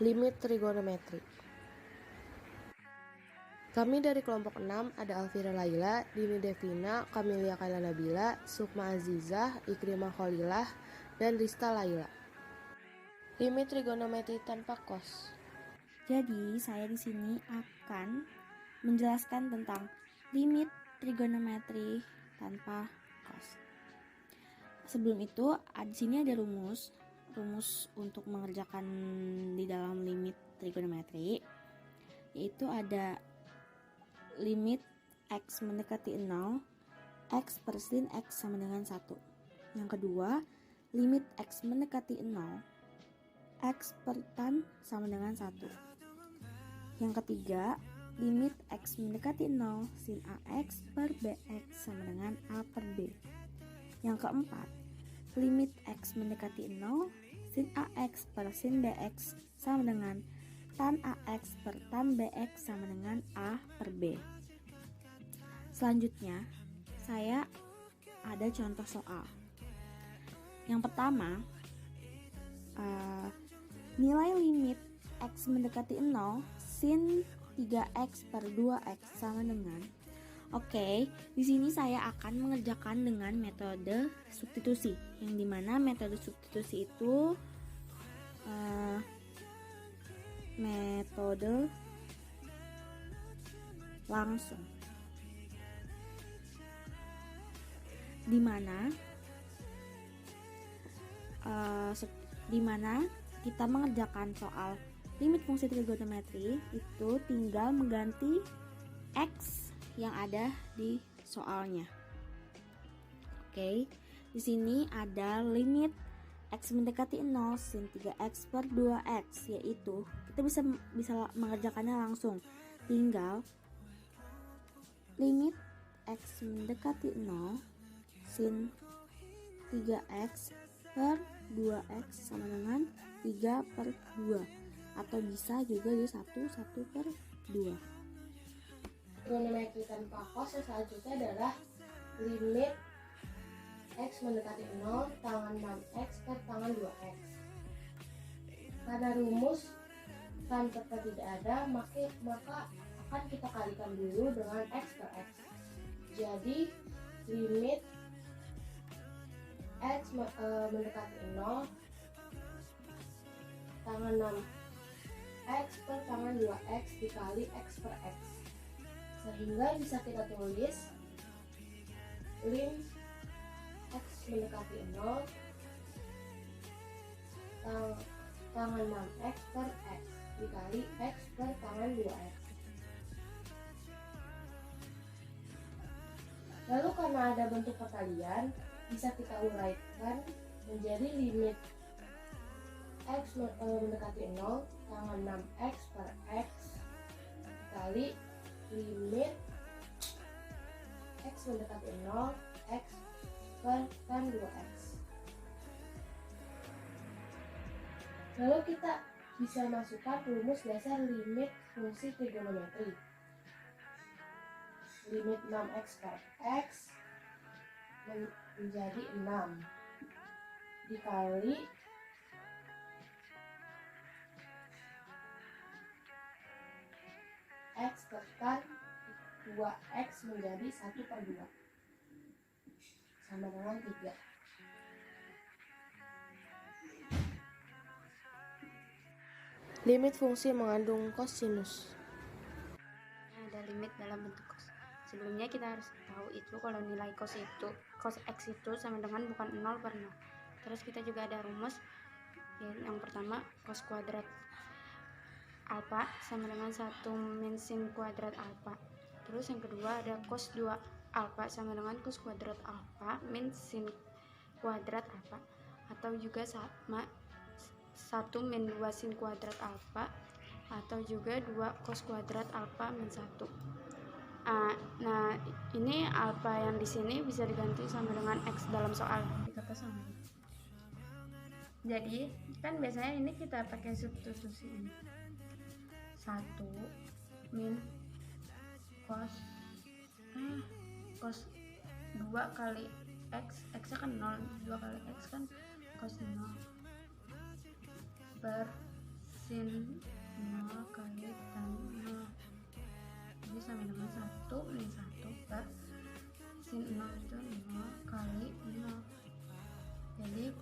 Limit trigonometri. Kami dari kelompok 6 ada Alfira Laila, Dini Devina, Kamilia Kaila Nabila, Sukma Azizah, Ikrimah Kholilah, dan Rista Laila. Limit trigonometri tanpa cos. Jadi, saya di sini akan menjelaskan tentang limit trigonometri tanpa cos. Sebelum itu, di sini ada rumus untuk mengerjakan di dalam limit trigonometri, yaitu ada limit x mendekati 0, x per sin x sama dengan 1. Yang kedua, limit x mendekati 0, x per tan sama dengan 1. Yang ketiga, limit x mendekati 0, sin ax per bx sama dengan a per b. Yang keempat, limit x mendekati 0, sin ax per sin bx sama dengan tan ax per tan bx sama dengan a per b. Selanjutnya, saya ada contoh soal. Yang pertama, nilai limit x mendekati 0, sin 3x per 2x sama dengan. Oke, di sini saya akan mengerjakan dengan metode substitusi, yang dimana metode substitusi itu metode langsung, dimana kita mengerjakan soal limit fungsi trigonometri itu tinggal mengganti x yang ada di soalnya. Oke, di sini ada limit x mendekati 0 sin 3x per 2x, yaitu kita bisa mengerjakannya langsung. Tinggal limit x mendekati 0 sin 3x per 2x sama dengan 3 per 2, atau bisa juga di 1 per 2. Trigonometri tanpa cos yang selanjutnya adalah limit x mendekati 0 tangan 6x per tangan 2x. Karena rumus tan tetap tidak ada, maka akan kita kalikan dulu dengan x per x. Jadi limit x mendekati 0 tangan 6x per tangan 2x dikali x per x, sehingga bisa kita tulis lim x mendekati 0 tangan 6x per x dikali x per tangan 2x. Lalu karena ada bentuk perkalian, bisa kita uraikan menjadi limit x mendekati 0 tangan 6x per x dikali limit x mendekati 0 x per tan 2x. Lalu kita bisa masukkan rumus dasar limit fungsi trigonometri. Limit 6x per x menjadi 6 dikali x per tan 2x menjadi 1 per 2 sama dengan 3. Limit fungsi mengandung kosinus. Ada limit dalam bentuk cos. Sebelumnya kita harus tahu itu kalau nilai cos x itu sama dengan bukan 0 per 0. Terus kita juga ada rumus, yang pertama cos kuadrat alfa sama dengan 1 min sin kuadrat alfa. Terus yang kedua ada cos 2 alfa sama dengan cos kuadrat alfa min sin kuadrat alfa, atau juga sama 1 min 2 sin kuadrat alfa, atau juga 2 cos kuadrat alfa min 1. Nah, ini alfa yang di sini bisa diganti sama dengan x dalam soal, dikata sama. Jadi kan biasanya ini kita pakai substitusi ini. 1 min cos 2 kali x kan 0, 2 kali x kan cos 0 per sin 0 kali tan 0, jadi sama dengan 1 min 1 per sin 0 itu 0 kali 0, jadi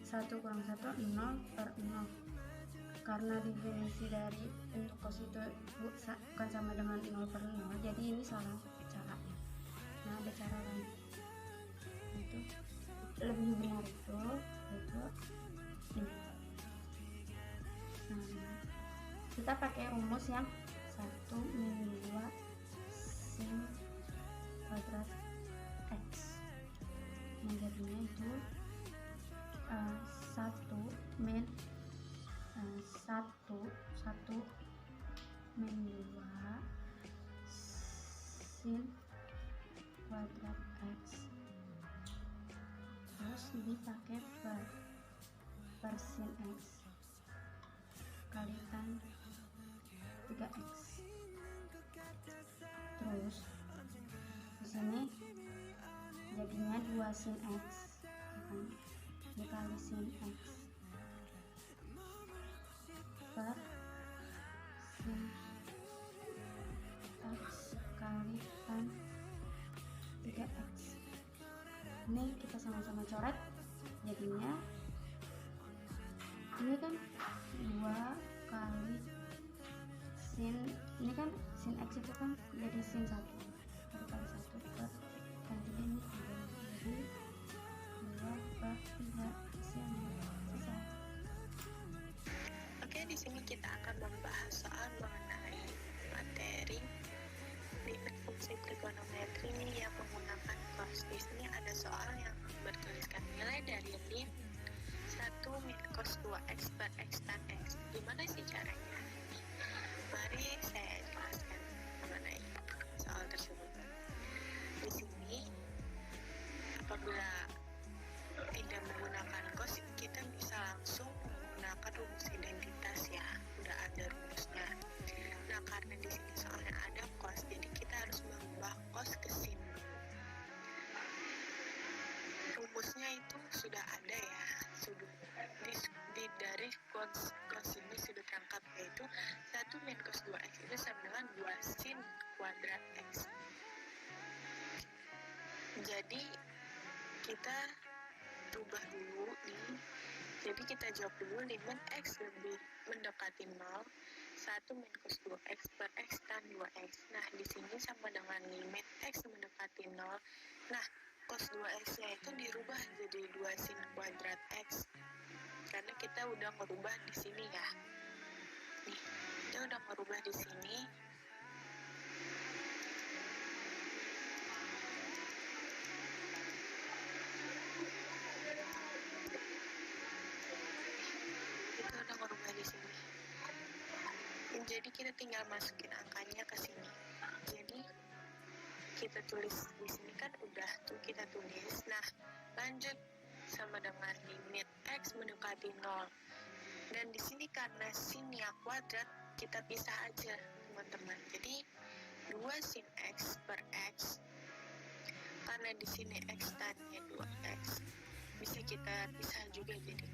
1 kurang 1 0 per 0. Karena definisi dari bentuk cos itu bukan sama dengan 0 per 0, jadi ini salah caranya. Nah, ada cara lain, itu lebih benar itu ini. Nah, kita pakai rumus yang 1 min 2 sin kuadrat x. Nah, jadinya itu 1 min 2 sin kuadrat x, terus dipakai per sin x kalikan 3x. Terus di sini jadinya 2 sin x kan, dikali sin x per sin x kalikan 3x. Ini kita sama-sama coret, jadinya ini kan 2 kali sin, ini kan sin x itu kan jadi sin 1 dikali 1 per kan 3, ini 3, jadi 2 per 3 sin selesai. Oke, di sini kita akan membahas soal mengenai materi limit fungsi trigonometri yang menggunakan cos. Di sini ada soal yang bertuliskan nilai dari lim 1 min cos 2x per x tan x. Gimana sih caranya? Mari saya jelaskan mengenai soal tersebut. Di sini apabila tidak menggunakan cos, kita bisa langsung menggunakan rumus identitas ya, udah ada rumusnya. Nah, karena di sini soalnya ada cos, jadi kita harus mengubah cos ke sin. Rumusnya itu sudah ada ya, sudah dari cos ini sudah terangkat, yaitu 1 min cos 2x itu sama dengan 2 sin kuadrat x. Jadi kita rubah dulu nih. Jadi kita jawab dulu limit x lebih mendekati 0, 1 min cos 2x per x tan 2x. Nah, di sini sama dengan limit x mendekati 0. Nah, cos 2x nya itu dirubah jadi 2 sin kuadrat x. Karena kita udah merubah di sini ya. Nih, kita udah merubah di sini. Jadi kita tinggal masukin angkanya ke sini. Jadi kita tulis di sini kan udah tuh kita tulis. Nah, lanjut sama dengan limit x mendekati 0. Dan di sini karena sinnya kuadrat, kita pisah aja teman-teman. Jadi 2 sin x per x. Karena di sini x tannya 2x, bisa kita pisah juga jadi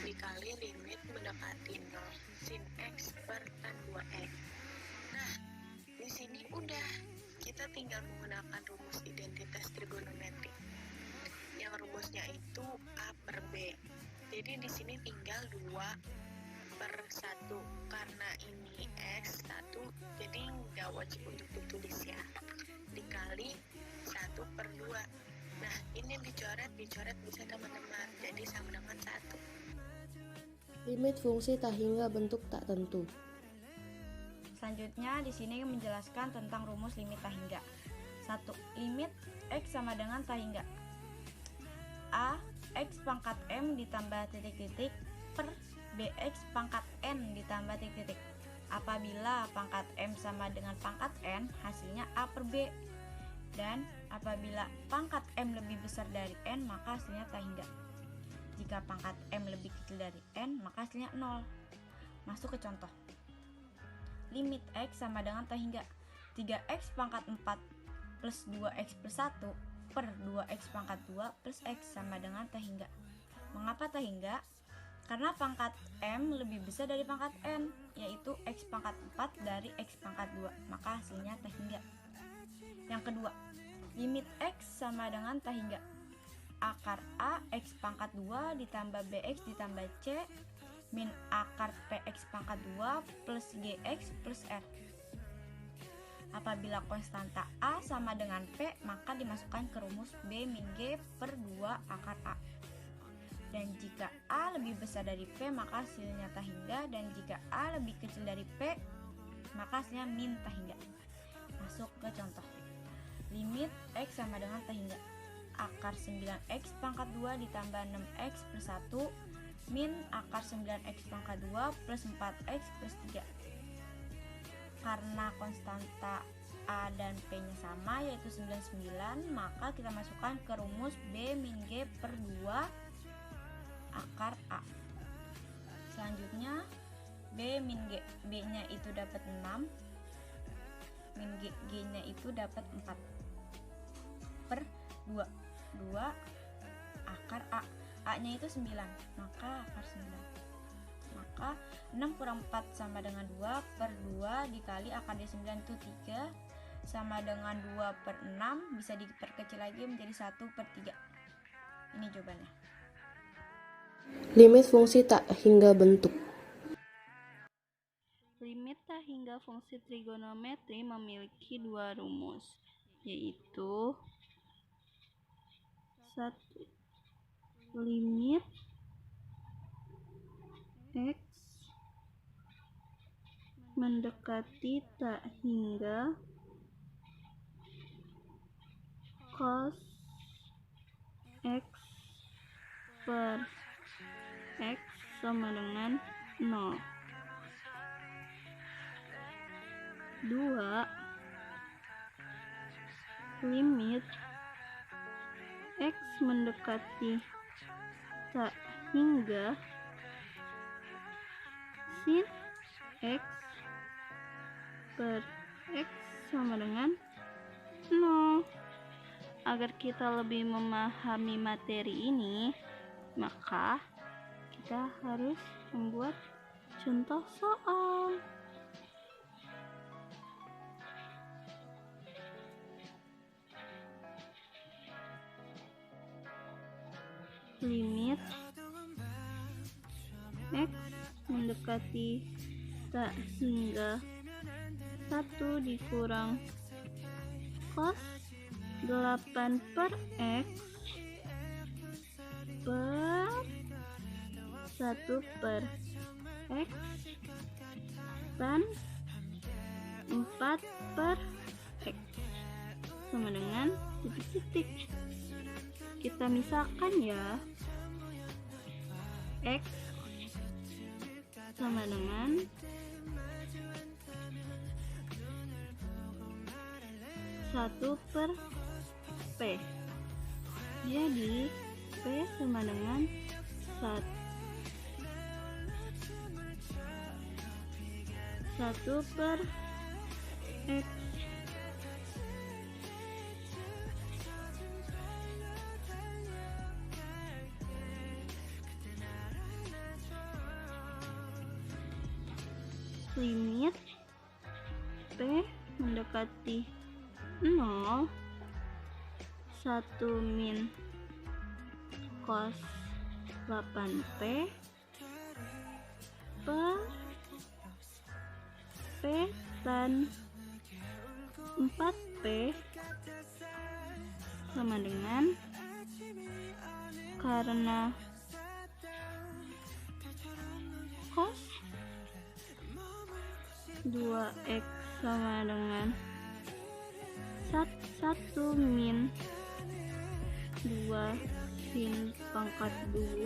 dikali limit mendekati 0 sin x per tan 2x. Nah, di sini udah kita tinggal menggunakan rumus identitas trigonometri. Yang rumusnya itu A per B. Jadi di sini tinggal 2 per 1. Karena ini x 1, jadi nggak wajib untuk ditulis ya. Dikali 1 per 2. Nah, ini dicoret bisa teman-teman. Jadi sama dengan 1. Limit fungsi tak hingga bentuk tak tentu. Selanjutnya di sini menjelaskan tentang rumus limit tak hingga. 1. Limit x sama dengan tak hingga a x pangkat m ditambah titik-titik per bx pangkat n ditambah titik-titik. Apabila pangkat m sama dengan pangkat n, hasilnya a per b. Dan apabila pangkat m lebih besar dari n, maka hasilnya tak hingga. Jika pangkat m lebih kecil dari n, maka hasilnya 0. Masuk ke contoh. Limit x sama dengan tak hingga 3x pangkat 4 plus 2x plus 1 per 2x pangkat 2 plus x sama dengan tak hingga. Mengapa tak hingga? Karena pangkat M lebih besar dari pangkat N, yaitu X pangkat 4 dari X pangkat 2, maka hasilnya T hingga. Yang kedua, limit X sama dengan T hingga akar A X pangkat 2 ditambah BX ditambah C min akar PX pangkat 2 plus GX plus R. Apabila konstanta A sama dengan P, maka dimasukkan ke rumus B min G per 2 akar A. Dan jika A lebih besar dari P, maka hasilnya T hingga, dan jika A lebih kecil dari P, maka hasilnya min T hingga. Masuk ke contoh. Limit X sama dengan T hingga akar 9X pangkat 2 ditambah 6X plus 1 min akar 9X pangkat 2 plus 4X plus 3. Karena konstanta A dan P nya sama, yaitu 99, maka kita masukkan ke rumus B min G per 2 akar A. Selanjutnya B min G, B nya itu dapat 6, min G nya itu dapat 4 per 2 akar A nya itu 9, maka akar 9, maka 6 kurang 4 sama dengan 2 per 2 dikali akar dari 9 itu 3 sama dengan 2 per 6, bisa diperkecil lagi menjadi 1 per 3. Ini jawabannya. Limit fungsi tak hingga bentuk. Limit tak hingga fungsi trigonometri memiliki dua rumus, yaitu 1. Limit X mendekati tak hingga cos X per X sama dengan 0. 2. Limit X mendekati tak hingga sin X per X sama dengan 0. Agar kita lebih memahami materi ini, maka kita harus membuat contoh soal. Limit X mendekati tak hingga 1 dikurang cos 8 per X per 1 per X tan 4 per X sama dengan titik-titik. Kita misalkan ya, X sama dengan 1 per P. Jadi P sama dengan 1 per X. Limit P mendekati 0, 1 min cos 8P per P tan 4P sama dengan, karena cos 2X sama dengan 1 min 2 sin pangkat 2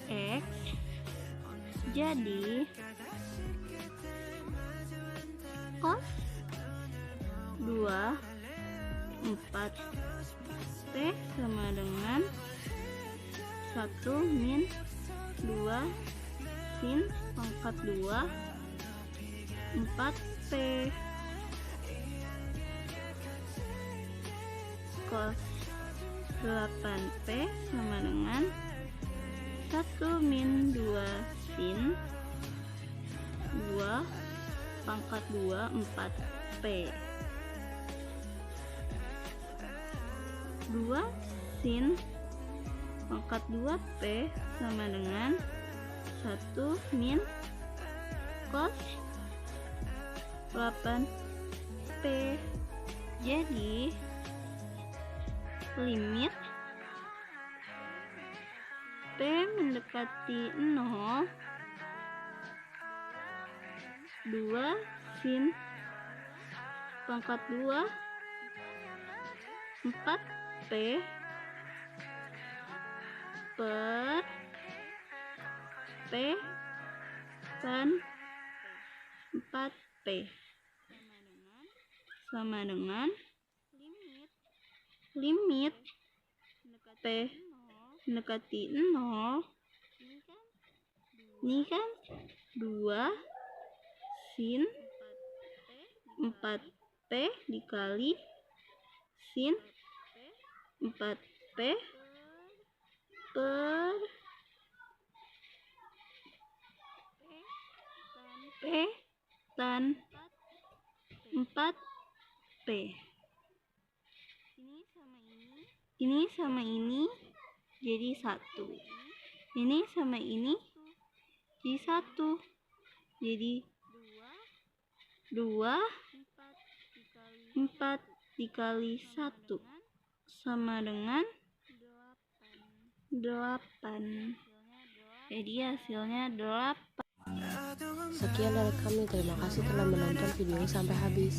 X. Jadi cos 2 4 P sama dengan 1 min 2 sin pangkat 2 4P. Cos 8P sama dengan 1 min 2 sin 2 pangkat 2 4p. 2 sin pangkat 2p sama dengan 1 min cos 8p. Jadi limit p mendekati 0, 2 sin pangkat 2 4p per p tan 4p sama dengan limit p mendekati 0, ini kan 2 sin 4p dikali sin 4p per p tan 4p. Ini sama ini jadi 1. Ini sama ini jadi 1. Jadi 2 4 dikali 1 sama dengan 8. Jadi hasilnya 8. Sekian dari kami, terima kasih telah menonton video ini sampai habis.